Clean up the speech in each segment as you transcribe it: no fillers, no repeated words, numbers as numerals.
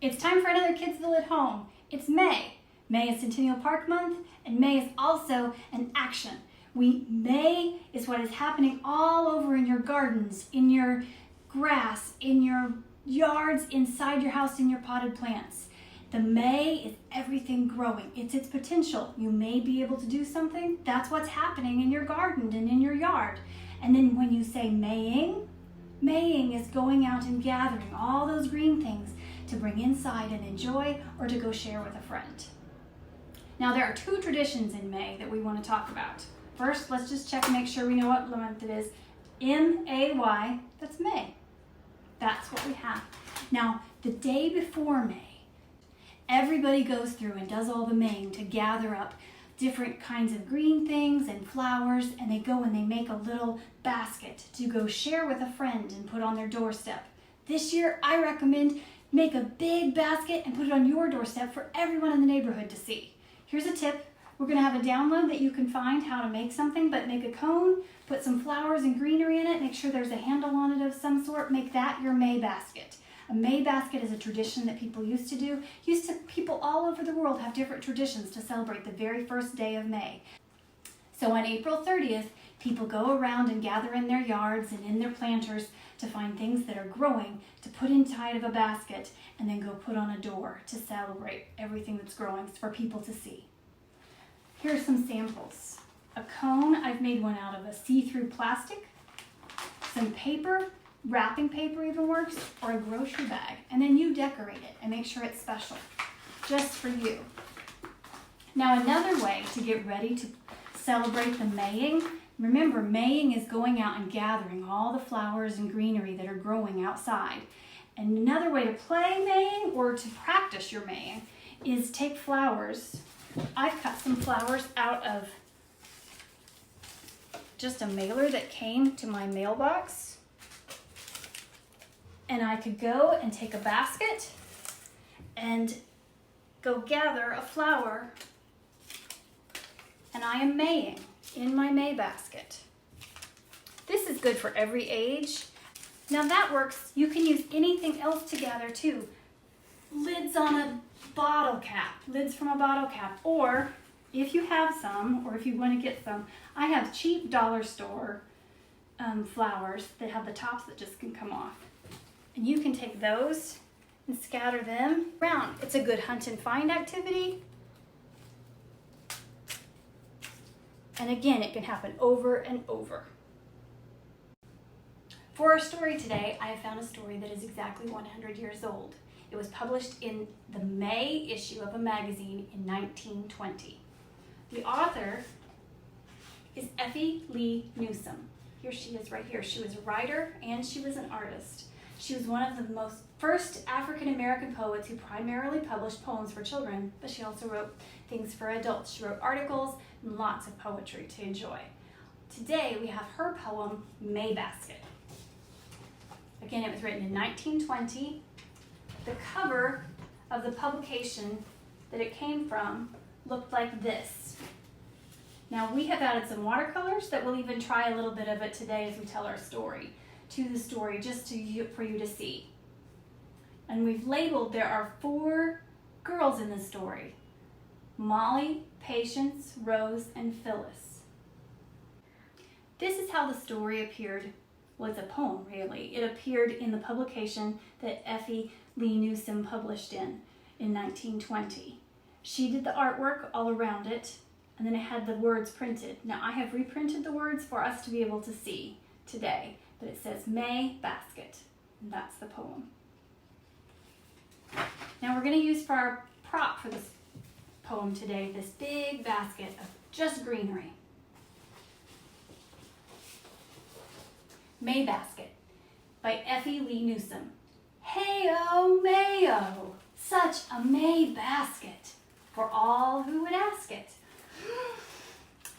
It's time for another Kidsville at Home. It's May. May is Centennial Park month, and May is also an action. May is what is happening all over in your gardens, in your grass, in your yards, inside your house, in your potted plants. The May is everything growing. It's its potential. You may be able to do something. That's what's happening in your garden and in your yard. And then when you say Maying, Maying is going out and gathering all those green things to bring inside and enjoy, or to go share with a friend. Now there are two traditions in May that we want to talk about. First, let's just check and make sure we know what month it is. M-A-Y, that's May. That's what we have. Now, the day before May, everybody goes through and does all the Maying to gather up different kinds of green things and flowers, and they go and they make a little basket to go share with a friend and put on their doorstep. This year, I recommend make a big basket and put it on your doorstep for everyone in the neighborhood to see. Here's a tip. We're going to have a download that you can find how to make something, but make a cone, put some flowers and greenery in it, make sure there's a handle on it of some sort, make that your May basket. A May basket is a tradition that people used to do. People all over the world have different traditions to celebrate the very first day of May. So on April 30th, people go around and gather in their yards and in their planters to find things that are growing to put inside of a basket and then go put on a door to celebrate everything that's growing for people to see. Here are some samples. A cone, I've made one out of a see-through plastic, some paper, wrapping paper even works, or a grocery bag, and then you decorate it and make sure it's special, just for you. Now another way to get ready to celebrate the Maying, remember Maying is going out and gathering all the flowers and greenery that are growing outside. And another way to play Maying or to practice your Maying is take flowers. I've cut some flowers out of just a mailer that came to my mailbox. And I could go and take a basket and go gather a flower, and I am Maying in my May basket. This is good for every age. Now that works. You can use anything else to gather too. Lids on a bottle cap, lids from a bottle cap, or if you have some, or if you want to get some, I have cheap dollar store flowers that have the tops that just can come off. And you can take those and scatter them around. It's a good hunt and find activity. And again, it can happen over and over. For our story today, I have found a story that is exactly 100 years old. It was published in the May issue of a magazine in 1920. The author is Effie Lee Newsom. Here she is right here. She was a writer and she was an artist. She was one of the first African-American poets who primarily published poems for children, but she also wrote things for adults. She wrote articles and lots of poetry to enjoy. Today we have her poem, May Basket. Again, it was written in 1920. The cover of the publication that it came from looked like this. Now we have added some watercolors that we'll even try a little bit of it today as we tell our story. To the story, just for you to see. And we've labeled, there are 4 girls in the story: Molly, Patience, Rose, and Phyllis. This is how the story appeared. Well, it's a poem, really. It appeared in the publication that Effie Lee Newsom published in 1920. She did the artwork all around it, and then it had the words printed. Now I have reprinted the words for us to be able to see today. But it says May Basket, and that's the poem. Now we're going to use for our prop for this poem today, this big basket of just greenery. May Basket by Effie Lee Newsom. Hey-o, May-o, such a May basket for all who would ask it.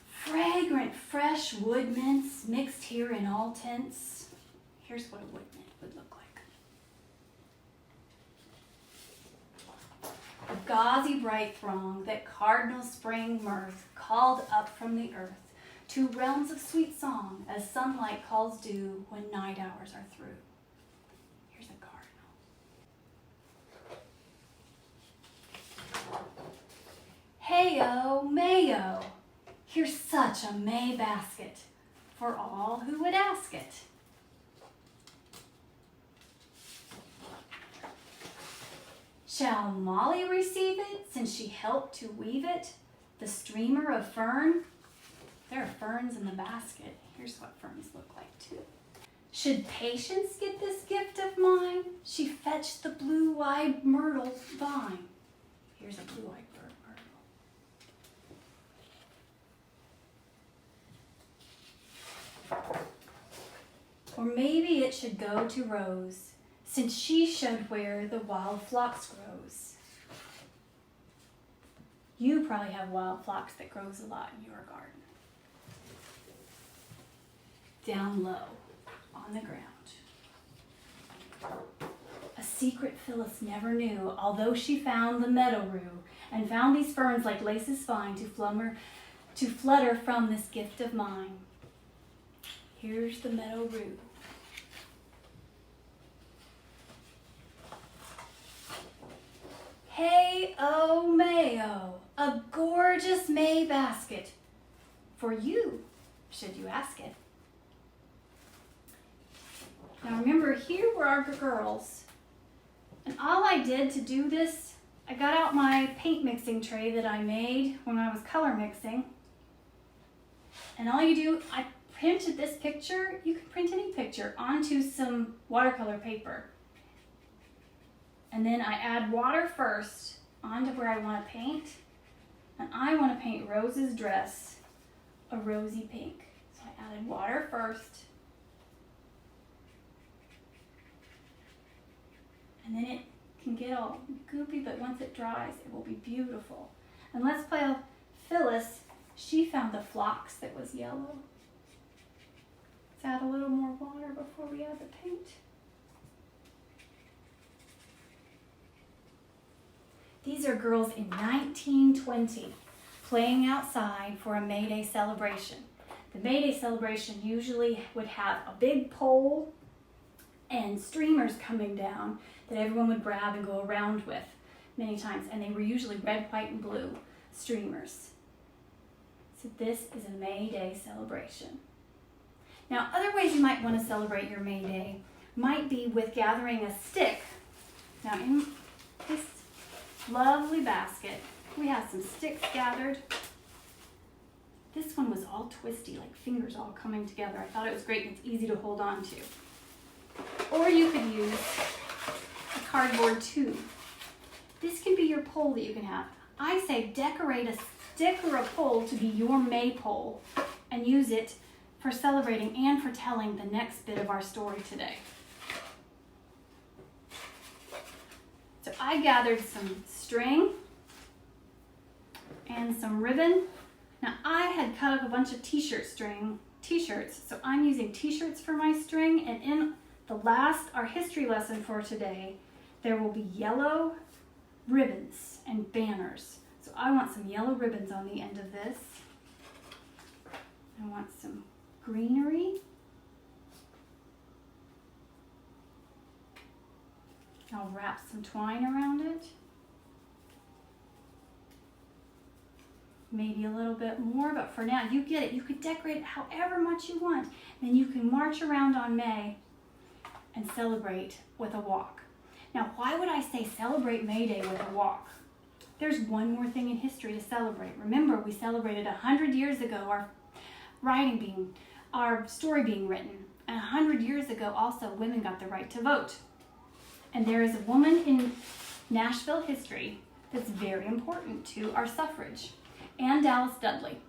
Fragrant, fresh wood mints mixed here in all tints. Here's what a wood mint would look like. A gauzy bright throng that cardinal spring mirth called up from the earth to realms of sweet song as sunlight calls dew when night hours are through. Here's a cardinal. Here's such a May basket for all who would ask it. Shall Molly receive it, since she helped to weave it, the streamer of fern? There are ferns in the basket. Here's what ferns look like too. Should Patience get this gift of mine? She fetched the blue-eyed myrtle's vine. Here's a blue-eyed myrtle. Or maybe it should go to Rose, since she showed where the wild phlox grows. You probably have wild phlox that grows a lot in your garden. Down low on the ground. A secret Phyllis never knew, although she found the meadow rue and found these ferns like laces fine to flutter from this gift of mine. Here's the meadow rue. Hey-oh, May-oh, a gorgeous May basket for you, should you ask it. Now remember, here were our girls, and all I did to do this, I got out my paint mixing tray that I made when I was color mixing, and all you do, I printed this picture, you can print any picture, onto some watercolor paper. And then I add water first onto where I want to paint, and I want to paint Rose's dress a rosy pink. So I added water first. And then it can get all goopy, but once it dries, it will be beautiful. And let's play Phyllis. She found the phlox that was yellow. Let's add a little more water before we add the paint. These are girls in 1920 playing outside for a May Day celebration. The May Day celebration usually would have a big pole and streamers coming down that everyone would grab and go around with many times. And they were usually red, white, and blue streamers. So this is a May Day celebration. Now, other ways you might want to celebrate your May Day might be with gathering a stick. Now, in this lovely basket, we have some sticks gathered. This one was all twisty, like fingers all coming together. I thought it was great and it's easy to hold on to. Or you could use a cardboard tube. This can be your pole that you can have. I say decorate a stick or a pole to be your May pole and use it for celebrating and for telling the next bit of our story today. So I gathered some string and some ribbon. Now I had cut up a bunch of t-shirts, so I'm using t-shirts for my string, and in our history lesson for today, there will be yellow ribbons and banners. So I want some yellow ribbons on the end of this. I want some greenery. I'll wrap some twine around it. Maybe a little bit more, but for now, you get it. You could decorate it however much you want. Then you can march around on May and celebrate with a walk. Now, why would I say celebrate May Day with a walk? There's one more thing in history to celebrate. Remember, we celebrated 100 years ago our story being written. And 100 years ago, also, women got the right to vote. And there is a woman in Nashville history that's very important to our suffrage, Anne Dallas Dudley.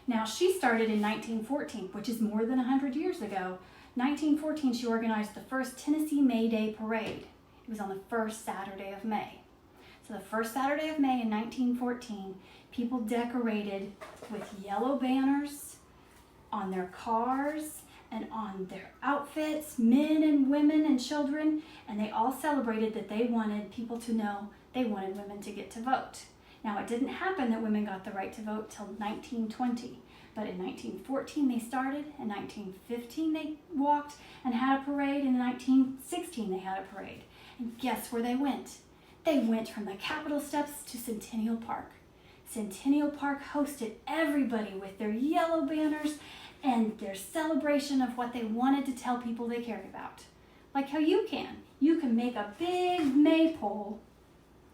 Now, she started in 1914, which is more than 100 years ago. 1914, she organized the first Tennessee May Day Parade. It was on the first Saturday of May. So the first Saturday of May in 1914, people decorated with yellow banners on their cars and on their outfits, men and women and children, and they all celebrated that they wanted people to know they wanted women to get to vote. Now, it didn't happen that women got the right to vote till 1920, but in 1914 they started, in 1915 they walked and had a parade, and in 1916 they had a parade. And guess where they went? They went from the Capitol steps to Centennial Park. Centennial Park hosted everybody with their yellow banners and their celebration of what they wanted to tell people they cared about. Like how you can. You can make a big maypole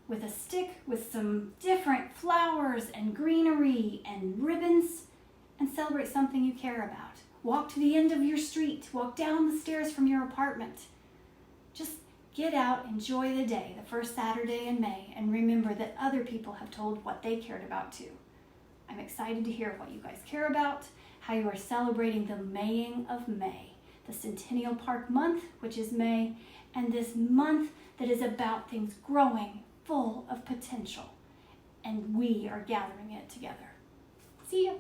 with a stick with some different flowers and greenery and ribbons and celebrate something you care about. Walk to the end of your street. Walk down the stairs from your apartment. Just get out, enjoy the day, the first Saturday in May, and remember that other people have told what they cared about too. I'm excited to hear what you guys care about, how you are celebrating the Maying of May, the Centennial Park month, which is May, and this month that is about things growing full of potential. And we are gathering it together. See ya.